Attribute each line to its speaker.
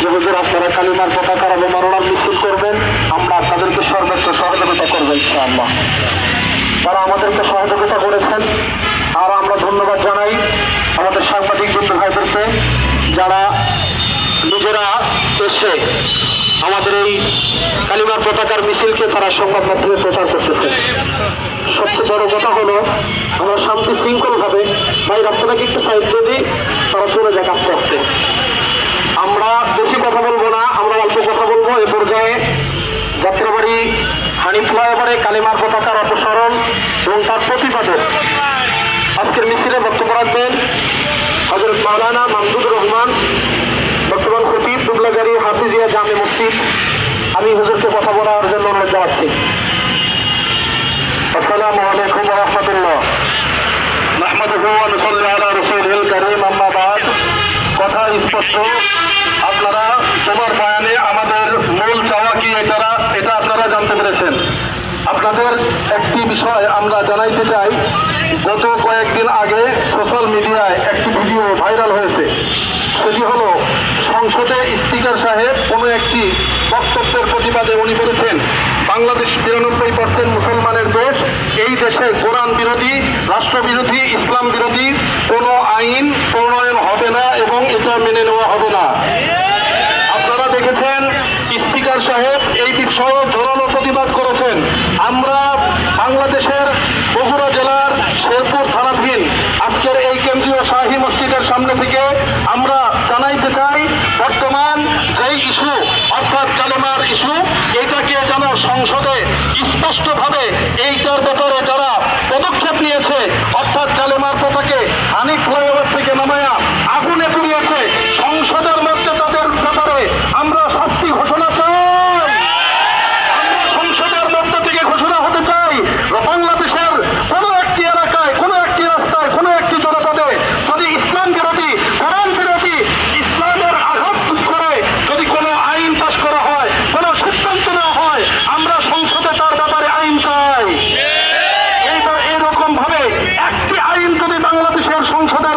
Speaker 1: যে হুজুর আপনারা কালিমার পতাকার অবমাননার মিছিল করবেন, আমরা তাদেরকে সর্বোচ্চ সহযোগিতা করবো ইনশাআল্লাহ। তারা আমাদেরকে সহযোগিতা করেছেন, আর আমরা ধন্যবাদ জানাই আমাদের সাংবাদিক বন্ধু ভাইদেরকে, যারা নিজেরা এসে আমাদের এই কালিমার পতাকার মিছিলকে তারা সংবাদ মাধ্যমে প্রচার করতেছে। সবচেয়ে বড় কথা হলো আমরা শান্তি শৃঙ্খলভাবে, ভাই রাস্তাটাকে একটু সাইড দিয়ে দিই, তারা চলে যাক আস্তে আস্তে। আমরা বেশি কথা বলবো না, আমরা অল্প কথা বলবো। এ পর্যায়ে যাত্রাবাড়ি হানি ফ্লাইওভারে কালিমার পতাকার অপসারণ এবং তার প্রতিবাদে আজকের মিছিলে বক্তব্য রাখবেন হযরত মাওলানা মামদুদুর রহমান, বর্তমান খতিব দুবলাগাড়ি হাফিজিয়া জামে মসজিদ। আমি হুজুরকে কথা বলার জন্য অনুরোধ জানাচ্ছি। আসসালামু আলাইকুম ওয়া রাহমাতুল্লাহ। নাহমাদুহু ওয়া নুসাল্লি আলা রাসূলিল কারীম, আম্মা বাদ। কথা স্পষ্ট, আপনারা তোমার বয়ানে আমাদের মূল চাওয়া কি এটা আপনারা জানতে পেরেছেন। আপনাদের একটি বিষয় আমরা জানাইতে চাই। গত কয়েকদিন আগে সোশ্যাল মিডিয়ায় একটি ভিডিও ভাইরাল হয়েছে। সেটি হলো সংসদে স্পিকার সাহেব কোনো একটি বক্তব্যের প্রতিবাদে উনি বলেছেন বাংলাদেশ ৯২% মুসলমানের দেশ, এই দেশে কোরআন বিরোধী, রাষ্ট্রবিরোধী, ইসলাম বিরোধী কোনো আইন প্রণয়ন হবে না এবং এটা মেনে নেওয়া হবে না। আপনারা দেখেছেন স্পিকার সাহেব এই বিষয়ে জোরালো প্রতিবাদ করেছেন। আমরা বাংলাদেশের বগুড়া জেলার শেরপুর থানাধীন আজকের এই কেন্দ্রীয় শাহী মসজিদের সামনে থেকে আমরা জানাইতে চাই, বর্তমান যেই ইস্যু অর্থাৎ কালেমার ইস্যু, এটাকে যেন সংসদে স্পষ্টভাবে এইটার ব্যাপারে যারা পদক্ষেপ নিয়েছে, অর্থাৎ কালেমার পতাকে হানি ফ্লাইওভার থেকে নামায়া আগুনে পুড়িয়েছে, সংসদের মধ্যে তাদের ব্যাপারে আমরা শাস্তি ঘোষণা চাই। আমরা সংসদের মধ্যে থেকে ঘোষণা হতে চাই, বাংলাদেশের কোনো একটি এলাকায়, কোনো একটি রাস্তায়, কোনো একটি জনপদে যদি ইসলাম বিরোধী, কোরআন বিরোধী, ইসলামের আঘাত করে যদি কোনো আইন পাশ করা হয়, কোনো সিদ্ধান্ত নেওয়া হয়, আমরা সংসদে তার ব্যাপারে আইন চাই। এইরকম ভাবে একটি আইন যদি বাংলাদেশের সংসদে